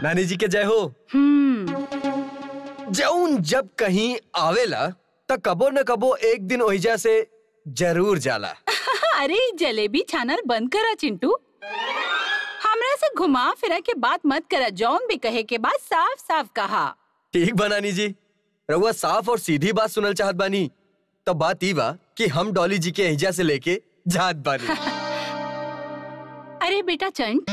नानी जी के जय हो। जौन जब कहीं आवेला त कबो न कबो एक दिन ओहिजा से जरूर जाला। अरे जलेबी छानल बंद करा चिंटू, हमरा से घुमा फिरा के बात मत करा। जौन भी कहे के बाद साफ साफ कहा। ठीक बा नानी जी, रउआ साफ और सीधी बात सुनल चाहत बानी। तो बात ई बा कि हम डॉली जी के एहिजा से लेके जात बानी। अरे बेटा चंट,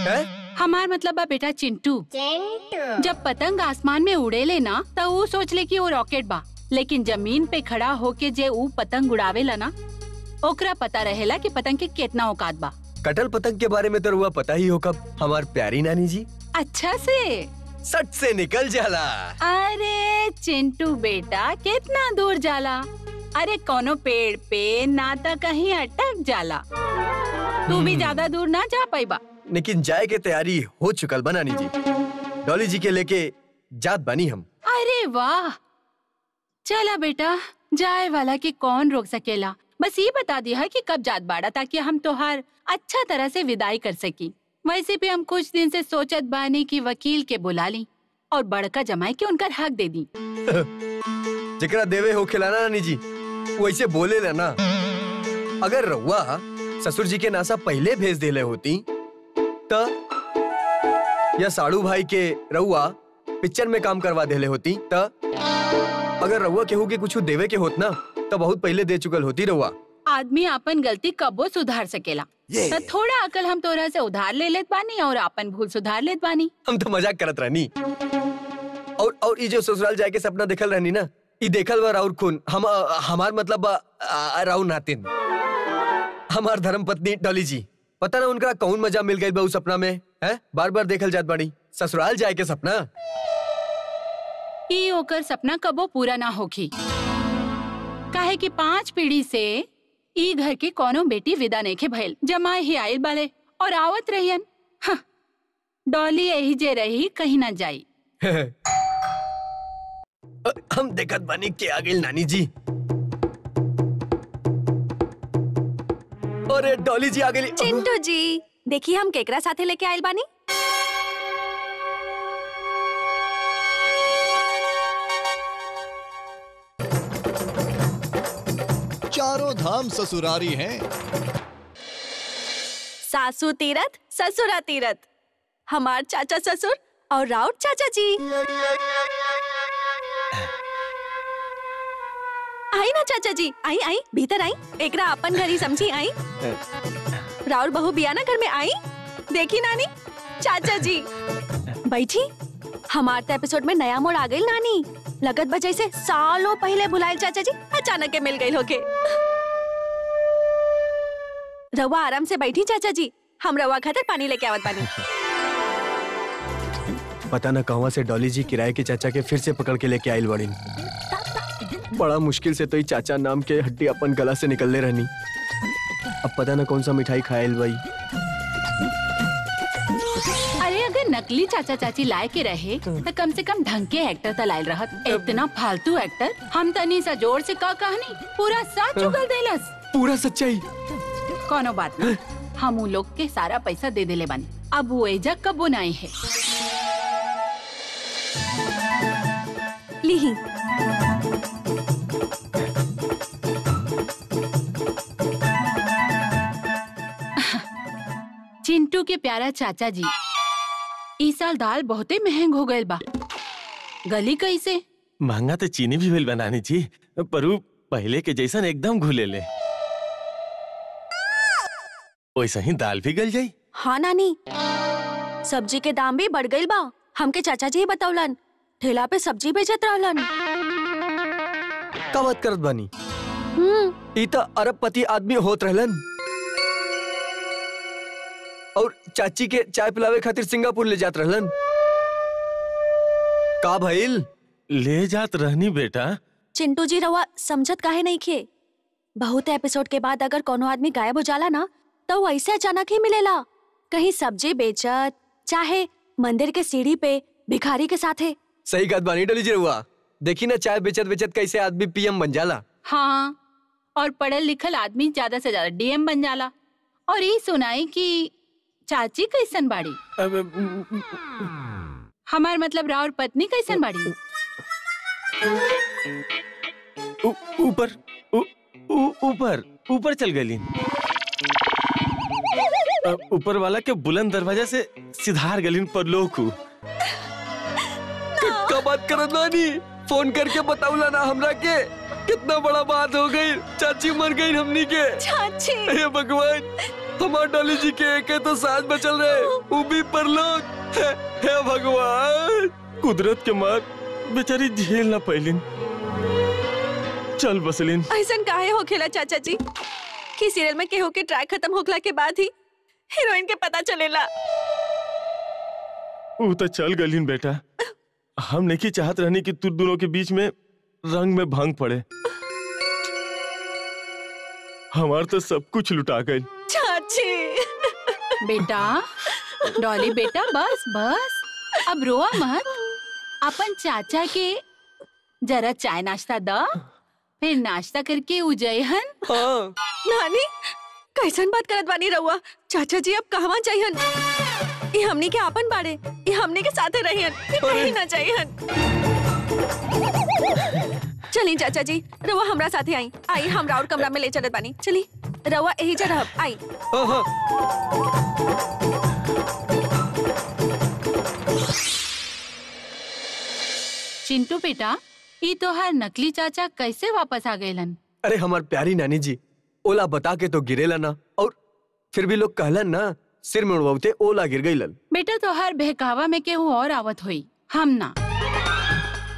हमार मतलब बा बेटा चिंटू। जब पतंग आसमान में उड़ेले ना तो वो सोच ले कि वो रॉकेट बा, लेकिन जमीन पे खड़ा होके जे वो पतंग उड़ावेला ना, ओकरा पता रहेला कि पतंग के कितना औकात बा। कटल पतंग के बारे में तो रउआ पता ही हो कब, हमार प्यारी नानी जी। अच्छा से सट से निकल जाला। अरे चिंटू बेटा कितना दूर जाला? अरे कोनो पेड़ पे ना तो कहीं अटक जाला। तू भी ज्यादा दूर ना जा पाईबा। लेकिन जाए के तैयारी हो चुकल बा नानी जी। डॉली जी के लेके जात बानी हम। अरे वाह, चला बेटा, जाए वाला के कौन रोक सकेला। बस ये बता दिया है कि कब जात बाड़ा, ताकि हम तोहार अच्छा तरह से विदाई कर सकी। वैसे भी हम कुछ दिन से सोचत बानी कि वकील के बुला ली और बड़का जमाई के उनका हक दे दी। जिकरा देवे हो खिलाना नानी जी, वैसे बोले लेना। अगर रउआ ससुर जी के नासा पहले भेज देले होती तो, या साड़ू भाई के रउआ पिक्चर में काम करवा देले होती तो, अगर रउआ केहू के कुछ देवे के होत ना तो बहुत पहले दे चुकल होती रउआ। आदमी अपन गलती कबो सुधार सकेला। तो थोड़ा अकल हम तोरा से उधार ले लेत बानी और अपन भूल सुधार लेत बानी। हम तो मजाक करत रहनी। और ये जो ससुराल जाए के सपना देखल रहनी ना, ये देखल बा राउर खून। हमार मतलब राउर नातिन, हमार धर्म पत्नी डॉली जी। पता ना उनका कौन मजा मिल गई बा उस सपना में, है? बार बार देखल जात बाड़ी ससुराल जाए के सपना। ई ओकर सपना कबो पूरा ना होखी, काहे कि 5 पीढ़ी से ई घर के कोनो बेटी विदा नेखे भइल। जमाई ही आइल बाले और आवत रहियन। हाँ, डॉली यही जे रही, कहीं ना जाई। हम देखत बानी के आ गेल नानी जी। अरे डॉली जी आ गेली। चिंटू जी, देखिए हम केकरा साथे लेके आइल बानी। चारों धाम ससुरारी हैं। सासू तीरथ ससुरा तीरथ, हमार चाचा ससुर और राउत चाचा जी। आई ना चाचा जी, आई आई भीतर आई। एकरा अपन घरी समझी आई। राउत बहू बिया ना घर में आई। देखी नानी, चाचा जी बैठी। हमार तो एपिसोड में नया मोड़ आ गई नानी। लगत बजाई से सालों पहले बुलाए चाचा जी अचानक के मिल गई होके। रवा आराम से बैठी चाचा जी, हम रवा खातिर पानी लेके आवत पानी। पता न कहवा से डॉली जी किराए के चाचा के फिर से पकड़ के लेके आइल बड़ी। बड़ा मुश्किल से तो ये चाचा नाम के हड्डी अपन गला से निकलने रहनी। अब पता न कौन सा मिठाई खायल भाई। अरे अगर नकली चाचा चाची लाए के रहे तो कम से कम ढंग के एक्टर तो लायल रहत। इतना फालतू एक्टर हम तनी सा जोर से का कहानी पूरा साथ चुगल देलस। पूरा सच्चाई। कोनो बात ना, हम उन लोग के सारा पैसा दे देले बानी। अब वो एजा कबो नहीं है। लीही चिंटू के प्यारा चाचा जी, इस साल दाल बहुते महंग हो गए बा। गली कैसे? महंगा तो चीनी भी भेल बनानी जी, पर पहले के जैसन एकदम घुले ले। वैसा ही दाल भी गल जाई। हाँ नानी, सब्जी के दाम भी बढ़ गई बा। हमके चाचा जी बतौलन, ठेला पे सब्जी बेचत रहलन। का बात करत बानी? ई तो अरबपति आदमी होत रहलन और चाची के चाय पिलावे खातिर सिंगापुर ले जात रहलन। का भइल? ले जात रहनी बेटा। चिंटू जी रवा समझत काहे नहीं खे। बहुत एपिसोड के बाद अगर कोनो आदमी गायब हो जाला ना तो वो ऐसे अचानक ही मिलेला। कहीं सब्जी बेचत, चाहे मंदिर के सीढ़ी पे भिखारी के साथे। सही बात बानी डॉली जी रउआ। देखी ना चाय बेचत बेचत कैसे आदमी पीएम बन जाला। हाँ, और पढ़ल लिखल आदमी ज्यादा से ज्यादा डीएम बन जाला। और ये सुनाई कि चाची कैसन बाड़ी? हमार मतलब राउर पत्नी कैसन बाड़ी? ऊपर ऊपर ऊपर चल गई। ऊपर वाला के बुलंद दरवाजा से सिधार गलीन पर लोग का बात करत नानी? फोन करके बताऊला ना हमरा के। कितना बड़ा बात हो गई, चाची मर गई हमनी के। चाची हे भगवान, हमार डॉली जी के एक तो साथ बचल रहे, वो भी परलोक। हे भगवान, कुदरत के मार बेचारी झेल ना पैलिन, चल बसलिन। ऐसा काहे हो खेला चाचा जी कि सीरियल में केहू के ट्रैक खत्म होखला के बाद ही हीरोइन के पता चलेला। वो तो चल गलीन बेटा, हम नहीं चाहत रहने कि तू दोनों के बीच में रंग में भंग पड़े। हमार तो सब कुछ लुटा गई। चाची बेटा, डॉली बेटा, बस बस अब रोआ मत। अपन चाचा के जरा चाय नाश्ता द, फिर नाश्ता करके उजयहन। हाँ। नानी कैसन बात करत बानी रहुआ? चाचा जी अब कहवा चाहिए? ये हमनी के आपन बाड़े, ये हमनी के साथे रहियन, कहीं ना चाहिए। चली चाचा जी, रहुआ हमरा साथे आई। आई हम राउर कमरा में ले चलत बानी। चली रहुआ यही जगह आई। हाँ। चिंटू बेटा, ये तोहार नकली चाचा कैसे वापस आ गएलन? अरे हमार प्यारी नानी जी, ओला बता के तो गिरेला ना, और फिर भी लोग कहलन ना सिर में उड़वाते ओला गिर गईलन। बेटा तोहार बहकावा में केहू और आवत होई, हम ना।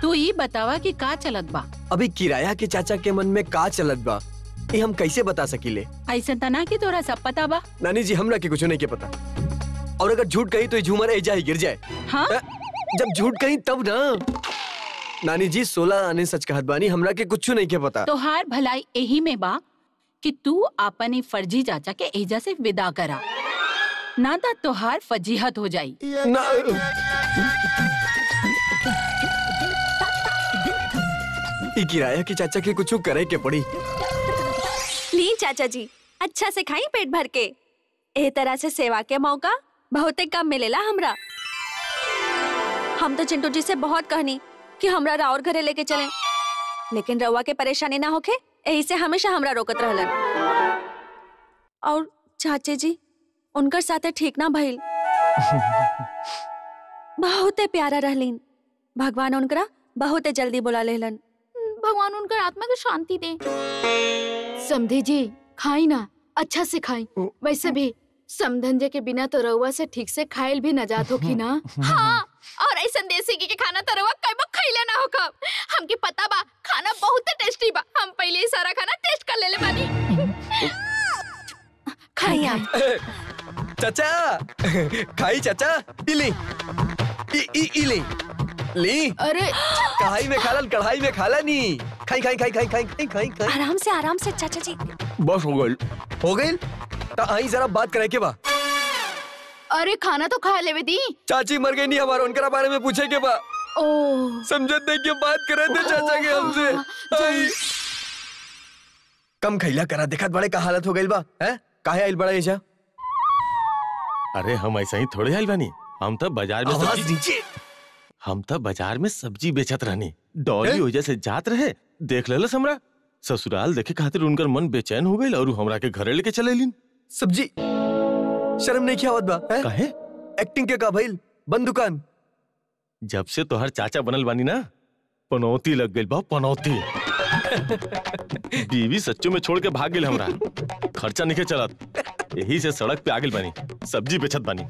तू ये बतावा कि का चलत बा? अभी किराया के चाचा के मन में का चलत बा, ये हम कैसे बता सकीले? ऐसा तना कि तोरा सब पता बा। नानी जी हमरा के कुछ नहीं के पता, और अगर झूठ कही तो झूमर ऐजा ही गिर जाए। हाँ? जब झूठ कही तब ना। नानी जी 16 आने सच कहत बानी, हमरा के कुछ नहीं के पता। तोहार भलाई यही में बा कि तू अपने फर्जी चाचा के एजा से विदा करा, ना तो तोहार फजीहत हो जाई। ना, ई किराया के चाचा के कुछ करे के पड़ी। ली चाचा जी, अच्छा से खाई पेट भर के। ए तरह से सेवा के मौका बहुत कम मिलेला हमरा। हम तो चिंटू जी से बहुत कहनी कि हमरा राउर घरे लेके चलें, लेकिन रउआ के परेशानी ना होके यही से हमेशा हमरा रोकत रहलन। और चाचे जी उनकर साथे ठीक ना भइल। बहुत प्यारा रहलीन, भगवान उनकरा बहुत जल्दी बुला लेलन। भगवान उनकर आत्मा को शांति दे। समझे जी, खाई ना, अच्छा से खाई। वैसे भी समधंजे के बिना तो रउआ से ठीक से खाइल भी न जात होखी ना। हाँ, और ऐसा देसी घी के खाना तो रउआ कई बार खइले ना होखा। हमके पता बा खाना बहुत टेस्टी बा, हम पहले ही सारा खाना टेस्ट कर लेले बानी। खाई आप। चाचा खाई, चाचा इली इली ली। अरे कढ़ाई में खालन, कढ़ाई में खाला नी। खाई खाई खाई खाई खाई खाई खाई खाई। आराम से चाचा जी। बस हो गई, हो गई। तो आई जरा बात करे के बा। अरे खाना तो खा लेवे दी। चाची मर गई नहीं, हमारा उनका बारे में पूछे के बा। ओ समझत नहीं के बात करे थे चाचा के हमसे। आई कम खैला करा, देखत बड़े का हालत हो गई बा। हैं काहे आइल बड़ा ऐसा? अरे हम ऐसा ही थोड़े आइल बानी, हम तो बाजार में आवाज नीचे। हम तो बाजार में सब्जी बेचत रहनी। डॉली वजह से जात रहे, देख लेलस हमरा। ससुराल देखे खातिर उनकर मन बेचैन हो गई और हमरा के घरे लेके चले लीन। सब्जी शर्म नहीं किया बा? काहे? एक्टिंग के का भइल? बंद दुकान। जब से तोहर चाचा बनल बानी ना, पनौती लग गई बा, पनौती। बीवी सच्चो में छोड़ के भाग गेल हमरा, खर्चा नहीं चलत, यही से सड़क पे आ गेल बानी, सब्जी बेचत बानी।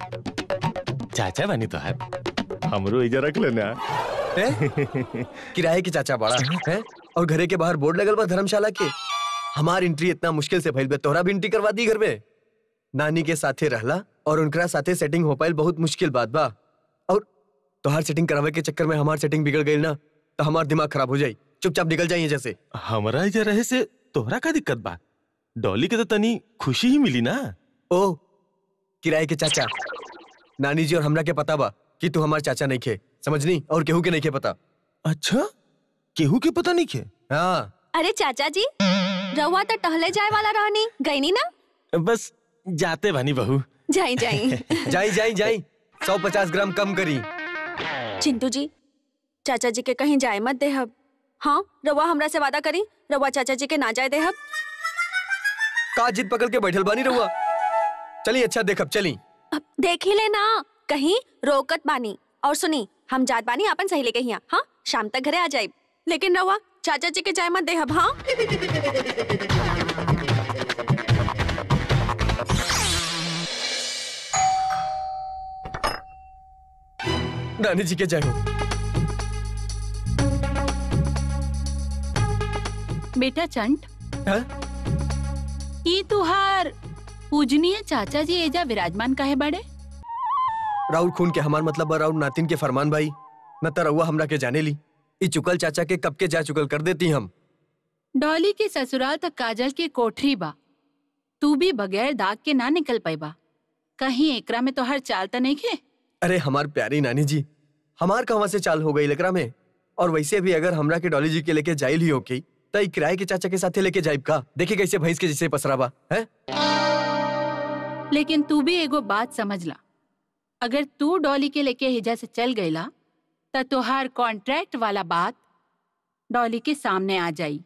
चाचा बानी तो है, हमरो इजा रख लेना। किराए के चाचा बड़ा है, और घरे के बाहर बोर्ड लगल बा धर्मशाला के। हमार एंट्री इतना मुश्किल से भइल बे, तोहरा भी एंट्री करवा दी घर में। नानी के साथे रहला और उनकरा साथे सेटिंग हो पाइल बहुत मुश्किल बात बा, और तोहार सेटिंग करावे के चक्कर में हमार सेटिंग बिगड़ गई ना, तो हमार दिमाग खराब हो जाई। चुपचाप निकल जाइए जैसे। हमरा इजा रहे से तोहरा का दिक्कत बा? डॉली के तो तनी खुशी ही मिली ना। ओ किराए के चाचा, नानी जी और हमरा के पता बा कि तू हमार चाचा नहीं खे, समझनी? और केहू के नहीं खे पता। अच्छा, केहू के पता नहीं खे? हाँ। अरे चाचा जी, रउआ तो टहले जाए वाला रहनी, गई नी ना? बस जाते बानी बहू। जाई जाई। जाई जाई जाई, 150 ग्राम कम करी। चिंटू जी, चाचा जी के कहीं जाए मत देहब। हाँ, रवा हमरा से वादा करी, रवा चाचा जी के ना जाए देहब। का जिद पकड़ के बैठल बानी रहुआ। चली अच्छा देखब चली। अब देख ही लेना, कहीं रोकत बानी। और सुनी, हम जात बानी आपन सही लेके हिया। हाँ, शाम तक घरे आ जाए, लेकिन रवा चाचा जी के जाए मत देहब। हाँ नानी जी के जय हो। बेटा चंट, हाँ? ई तुहार पूजनीय चाचा जी एजा विराजमान काहे बड़े? राउर खून के हमार मतलब राउर नातिन के फरमान भाई न त रउआ हमरा के जाने ली। ई चुकल चाचा के कब के जा चुकल कर देती हम। डॉली के ससुराल तक काजल के कोठरी बा, तू भी बगैर दाग के ना निकल पाइबा। कहीं एकरा में तो हर चाल त नहीं खे। अरे हमार प्यारी नानी जी, हमार कहवा से चाल हो गई लेकरा में। और वैसे भी अगर हमरा के डॉली जी के लेके जाइल ही होके त ई किराए के चाचा के साथे लेके जाइब का? देखी कैसे भैंस के जैसे पसराबा है। लेकिन तू भी एगो बात समझ ला, अगर तू डॉली के लेके हिजा से चल गईला त तोहार कॉन्ट्रैक्ट वाला बात डॉली के सामने आ जाई।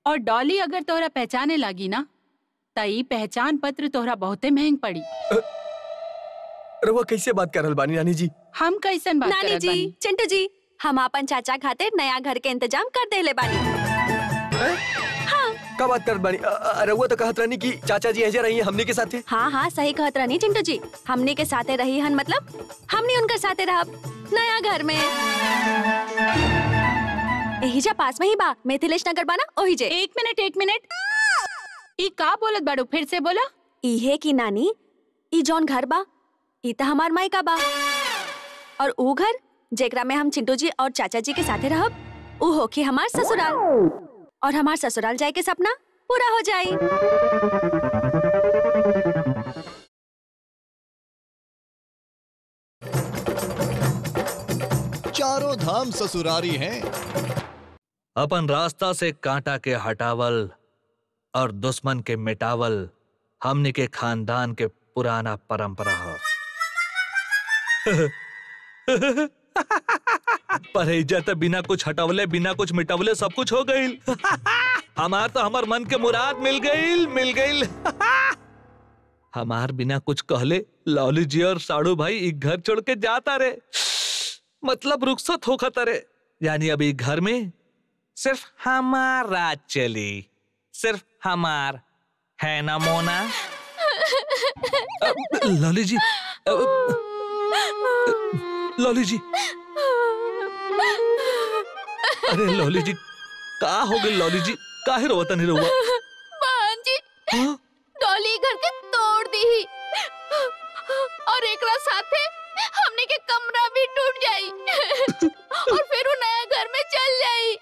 और डॉली अगर तोहरा पहचाने लागी ना त ई पहचान पत्र तोहरा बहुते महंग पड़ी। रउआ कैसे बात कर रहल बानी नानी जी? हम कैसन बात नानी करत जी, बानी? चिंटू जी, हम अपन चाचा खातिर नया घर के इंतजाम कर देले बानी। का बात कर बानी? रउआ तो कहत रहनी कि चाचा जी ऐसे रही हमने के साथे। हाँ हाँ, सही कहत रहनी चिंटू जी। हमने के साथे रही हन, मतलब हमने उनके साथे रहब नया घर में। एहिजा पास में ही बा, मिथिलेश नगर बा ना, ओही जे। एक मिनट, ई का बोलत बाड़ू? फिर से बोला। इहे की नानी, ई जौन घर बा ई त हमार मायका बा, और ऊ घर जेकरा में हम चिंटू जी और चाचा जी के साथे रहब, ऊ होके हमार ससुराल। और हमार ससुराल जाए के सपना पूरा हो जाए। चारों धाम ससुरारी हैं। अपन रास्ता से कांटा के हटावल और दुश्मन के मिटावल हमने के खानदान के पुराना परंपरा हो। पर एजा तो बिना कुछ हटावले, बिना कुछ मिटावले सब कुछ हो गईल। हमार तो हमार मन के मुराद मिल गईल। हमार बिना कुछ कहले लौली जी और साड़ू भाई एक घर छोड़ के जाता रे, मतलब रुखसत होखत रे। यानी अभी घर में सिर्फ हमार राज चली, सिर्फ हमार, है ना मोना? लौली जी, लौली जी, अरे लौली जी का हो गई? लौली जी काहे रोता नहीं रहुआ? बहन जी, डॉली घर के तोड़ दी ही, और एकरा साथे हमने के कमरा भी टूट जाई और फिर वो नया घर में चल जाई।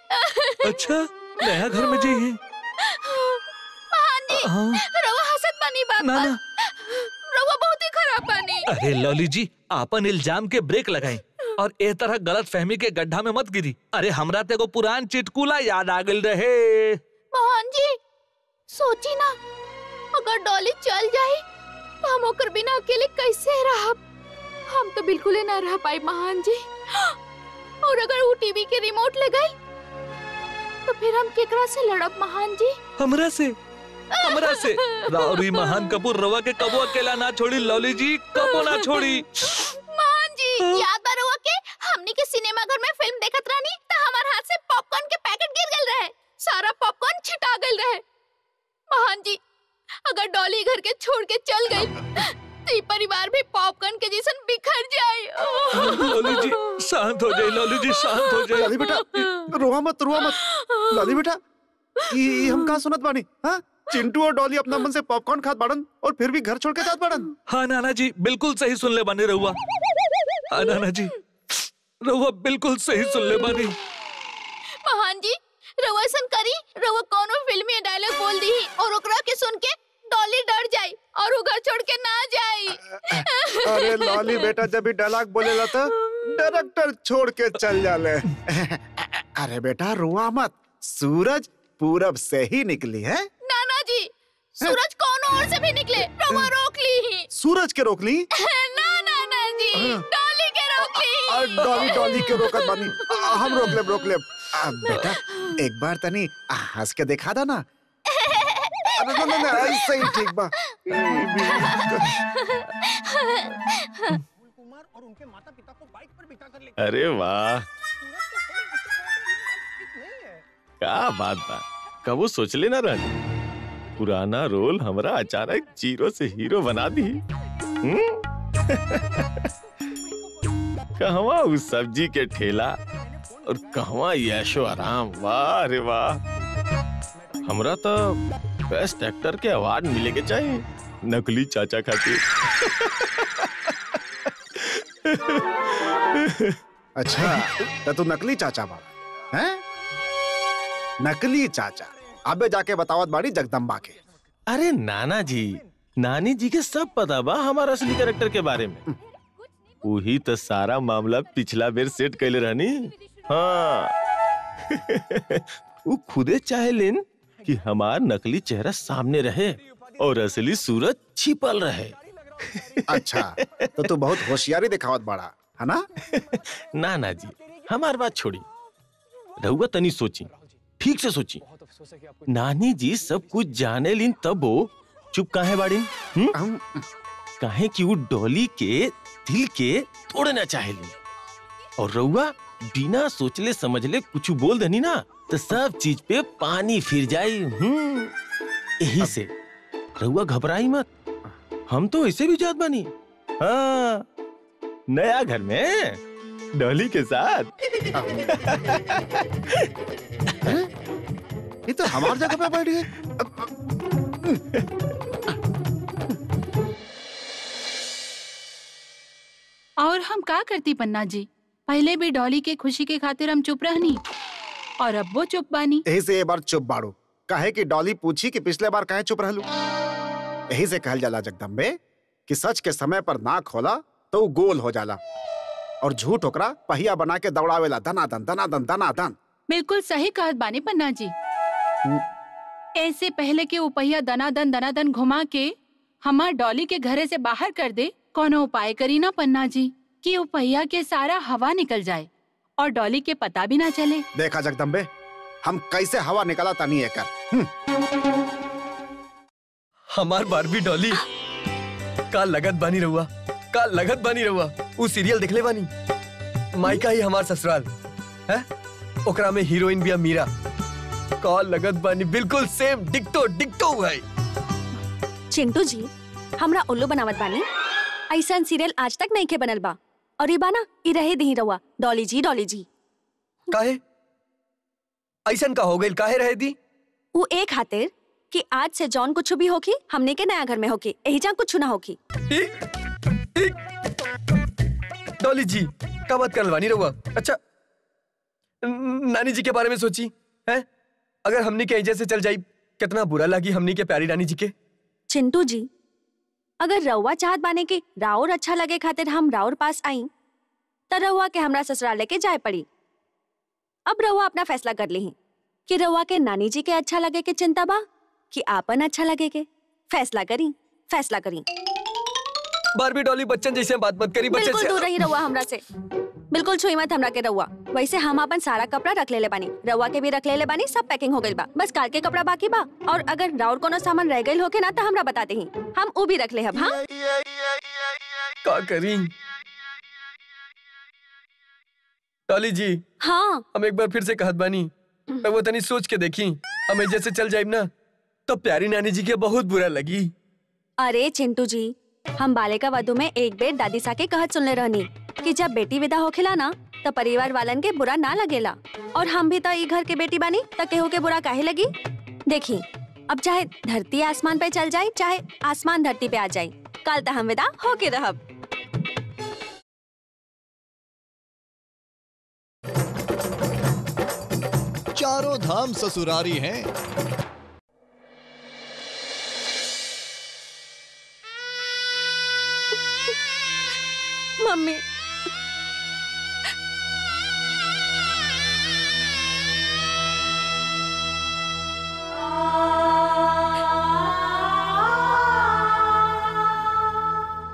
अच्छा, नया घर में जाइए। बहन जी, रवा हसत बानी बात ना पर। ना, रवा बहुत ही खराब बानी। अरे लौली जी, आपन इल्जाम के ब्रेक लगाएं और ए तरह गलत फहमी के गड्ढा में मत गिरी। अरे हमरा ते को पुरान चिटकुला याद आ गइल रहे। बहन जी, सोची ना, अगर डॉली चल जाए तो हम ओकर बिना अकेले कैसे रहब? हम तो बिल्कुल ही ना रह पाए महान जी। और अगर वो टीवी के रिमोट ले गई तो फिर हम केकरा से लड़ब महान जी? हमरा से राउरी महान कपूर रवा के कबो अकेला ना छोड़ी लौली जी, कबो ना छोड़ी। महान जी, याद बा रवा के हमनी के सिनेमा घर में फिल्म देखत रहनी तो हमार हाथ से पॉपकॉर्न के पैकेट गिर गइल रहे, सारा पॉपकॉर्न छिटा गइल रहे। महान जी, अगर डॉली घर के छोड़ के चल गई तो ये परिवार भी पॉपकॉर्न के जैसन बिखर जाए। लौली जी शांत हो जाए, लौली जी शांत हो जाए। लाली बेटा, रोआ मत। लाली बेटा, ये हम कहाँ सुनत बानी? हाँ, चिंटू और डॉली अपना मन से पॉपकॉर्न खात बाड़न और फिर भी घर छोड़ के जात बाड़न। हाँ नाना जी, बिल्कुल सही सुन ले बानी रहुआ। हाँ नाना जी, रहुआ बिल्कुल सही सुन ले बानी। महान जी, रवा ऐसन करी, रवा कोनो फिल्मी डायलॉग बोल दी और ओकरा के सुन के डॉली डर जाई और वो घर छोड़ के ना जाई। अरे लॉली बेटा, जब भी डायलॉग बोलेला तो डायरेक्टर छोड़ के चल जाले। अरे बेटा रोआ मत, सूरज पूरब से ही निकली है। नाना जी, सूरज कोनो और से भी निकले, रवा रोक ली ही। सूरज के रोक ली? ना नाना जी, डॉली के रोक ली। डॉली डॉली के रोकत बानी। हम रोक ले। बेटा एक बार तनी हंस के दिखा दा ना। नहीं, ऐसे ही ठीक बा। अरे वाह, क्या बात बा। कबो सोचले ना रहनी पुराना रोल हमरा अचानक जीरो से हीरो बना दी। कहवा उस सब्जी के ठेला और कहवा यशो आराम। वाह रे वाह, हमरा तो बेस्ट एक्टर के अवार्ड मिले के चाहिए नकली चाचा खातिर। अच्छा तो तू नकली चाचा बा हैं? नकली चाचा अबे जाके बतावत बाड़ी जगदम्बा के। अरे नाना जी, नानी जी के सब पता बा हमारा असली कैरेक्टर के बारे में। वही तो सारा मामला पिछला बेर सेट कैले रहनी। हाँ वो खुदे चाहे लेन कि हमार नकली चेहरा सामने रहे और असली सूरज छिपल रहे। अच्छा तो तू बहुत होशियारी दिखावत बाड़ा है ना? नाना जी हमार बात छोड़ी, रहुआ तनी सोची, ठीक से सोची। नानी जी सब कुछ जाने लीन तब वो चुप काहे बाड़ी? काहे कि वो डॉली के दिल के तोड़ना चाहेली और रहुआ बिना सोचले समझले कुछ बोल देनी ना तो सब चीज पे पानी फिर जाए। यही से रहुआ घबराई मत, हम तो ऐसे भी जात बानी। हाँ नया घर में डॉली के साथ। ये तो हमारी जगह पे बैठ गए। और हम का करती पन्ना जी, पहले भी डॉली के खुशी के खातिर हम चुप रहनी और अब वो चुप बानी। यही से ये बार चुप बाड़ू काहे कि डॉली पूछी कि पिछले बार काहे चुप रहलू। यही से कहल जाला जगदम्बे कि सच के समय पर ना खोला तो वो गोल हो जाला और झूठ ओकरा पहिया बना के दौड़ावेला दनादन दनादन दनादन। बिल्कुल सही कहत बानी पन्ना जी। ऐसे पहले के वो पहिया दनादन दनादन घुमा के हमार डॉली के घरे से बाहर कर दे, कोनो उपाय करी ना पन्ना जी कि वो पहिया के सारा हवा निकल जाए और डॉली के पता भी ना चले। देखा जगदम्बे हम कैसे हवा निकाला तानी एकर। हमार बारबी डॉली का लगत बानी रहुआ, का लगत बानी रहुआ। वो सीरियल देखले बानी माइका ही हमार ससुराल है, ओकरा में हीरोइन भी मीरा। का लगत बानी बिल्कुल सेम डिक्टो डिक्टो है। चिंटू जी हमरा उल्लू बनावत बानी, ऐसा सीरियल आज तक नहीं के बनल बा और ये बाना ये रहे दी रहुआ डॉली जी। डॉली जी काहे ऐसन का हो गइल, काहे रहे दी? वो एक खातिर कि आज से जॉन कुछ भी होकी हमने के नया घर में होकी, यही जा कुछ ना होकी। डॉली जी का बात कर लवानी रहुआ। अच्छा नानी जी के बारे में सोची है, अगर हमनी के एजे से चल जाई कितना बुरा लगी हमनी के प्यारी नानी जी के। चिंटू जी अगर रउआ चाहत बाने कि राउर अच्छा लगे खातिर हम राउर पास आई तो रउआ के हमरा ससुराल लेके जाए पड़ी। अब रउआ अपना फैसला कर ली कि रउआ के नानी जी के अच्छा लगे के चिंता बा कि आपन अच्छा लगे के। फैसला करी, फैसला करी। बारबी डॉली बच्चन जैसे बात मत करी। बच्चन बिल्कुल से दूर रही रउआ हमरा से, बिल्कुल छुई मत हमरा के रउआ। वैसे हम अपन सारा कपड़ा रख लेले बानी, रउआ के भी रख लेले बानी, सब पैकिंग हो गइल बा, बस काल के कपड़ा बाकी बा। और अगर राउर कोनो सामान रह गइल होके ना तो हमरा बता देही, हम ऊ भी रख ले हब। हाँ का करी डॉली जी? हाँ हम एक बार फिर से कहत बानी, वो तनी सोच के देखी, हम एजे से चल जाइब ना तो प्यारी नानी जी के बहुत बुरा लगी। अरे चिंटू जी हम बालिका वधु में एक बेर दादी सा के कहत सुनले रहनी कि जब बेटी विदा होखेला ना तो परिवार वालन के बुरा ना लगेला, और हम भी तो ई घर के बेटी बानी तो केहू के बुरा काहे लगी। देखी अब चाहे धरती आसमान पे चल जाए चाहे आसमान धरती पे आ जाए, कल तो हम विदा होके रहब। चारों धाम ससुरारी हैं। मम्मी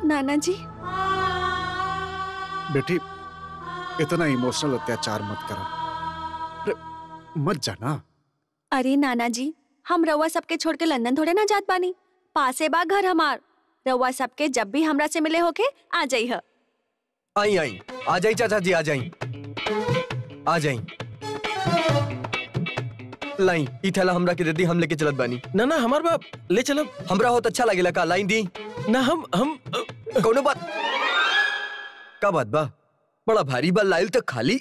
नाना जी बेटी इतना इमोशनल अत्याचार मत करो। अरे, मत जाना। अरे नाना जी, हम रउआ सबके छोड़ के लंदन थोड़े ना जात बानी। पासे बा घर हमार। रउआ सबके जब भी हमरा से मिले होके आ जाइह। आई आई आ जाई चाचा जी, आ जाई आ जाई। लाई ई थैला हमरा के दे दी, हम लेके चलत बानी। ना ना हमार बाप ले चलब। हमरा बहुत अच्छा लगेला का लाइन दी ना हम कौनो बात का बात बा? बड़ा भारी बा लाइल तक खाली।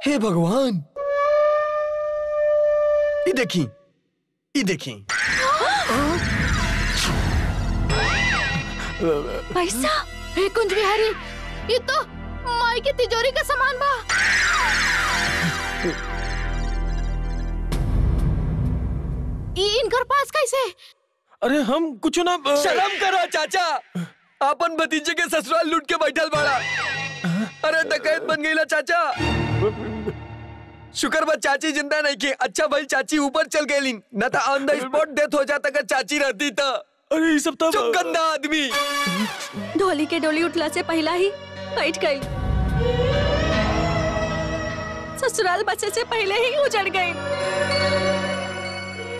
हे भगवान, ई देखी ई देखी। पैसा। हे कुंज बिहारी, ये तो माई की तिजोरी का सामान बा। इनकर पास कैसे? अरे हम कुछ ना शर्म करो चाचा, अपन भतीजे के ससुराल लूट के बैठल बाड़ा। अरे डकैत बन गईला चाचा। शुक्र बा चाची जिंदा नहीं की। अच्छा भाई चाची ऊपर चल गई, न तो ऑन द स्पॉट डेथ हो जाता अगर चाची रहती तो। अरे ये सब तो चुप गंदा आदमी। ढोली के डोली उठला से पहला ही बैठ गई। ससुराल बचे से पहले ही उजड़ गई।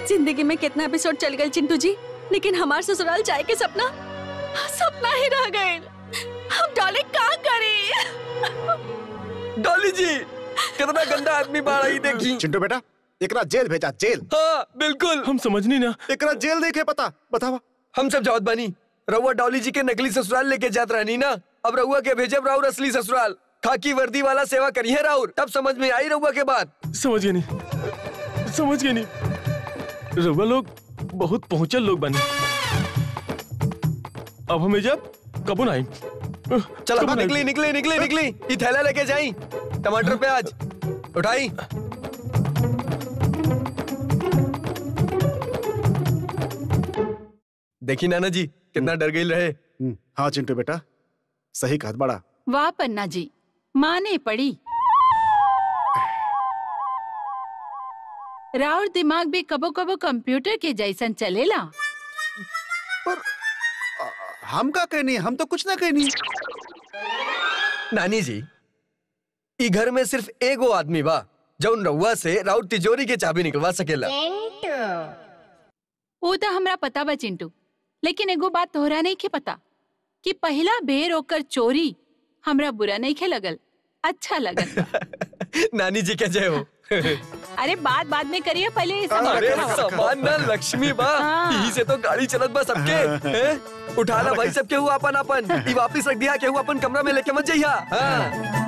जिंदगी में कितना एपिसोड चल गए चिंटू जी, लेकिन हमार ससुराल जाए के सपना सपना ही रह गए। हम डॉली का करी? डॉली जी कितना गंदा आदमी बाड़ा ही देखी। चिंटू बेटा, एकरा जेल भेजा, जेल। हाँ बिल्कुल। हम समझनी ना। एकरा जेल देखे पता बतावा। हम सब जावत बानी। रउआ डॉली जी के नकली ससुराल लेके जात रहनी ना, अब रउआ के भेजब राउर असली ससुराल। खाकी वर्दी वाला सेवा करिए राउर, तब समझ में आई रउआ के बात। समझ गए नहीं, समझ गए नहीं। रउआ लोग बहुत पहुंचल लोग बने। अब हमें जब कबू नहीं। चलो निकली निकली निकली निकली। ये थैला लेके जाई। टमाटर प्याज उठाई। देखी नाना जी कितना डर गई रहे। हाँ चिंटू बेटा, सही कहत बड़ा। वाह पन्ना जी, माने पड़ी। राउर दिमाग भी कबो कबो कंप्यूटर के जैसन चलेला। पर हम का कहनी, हम तो कुछ ना कहनी। नानी जी ई घर में सिर्फ एगो आदमी बा जौन रउआ से राउर तिजोरी के चाबी निकलवा सकेला। वो तो हमरा पता बा चिंटू, लेकिन एगो बात तोहरा नहीं के पता कि पहला बेर होकर चोरी हमरा बुरा नहीं खे लगल, अच्छा लगल। नानी जी के जय हो। अरे बात में करिए, पहले अरे सामान ना लक्ष्मी बा। यही से तो गाड़ी चलत बा सबके। उठाला भाई सबके हुआ अपन अपन। वापिस रख दिया के हुआ अपन कमरा में लेके मत जाइया।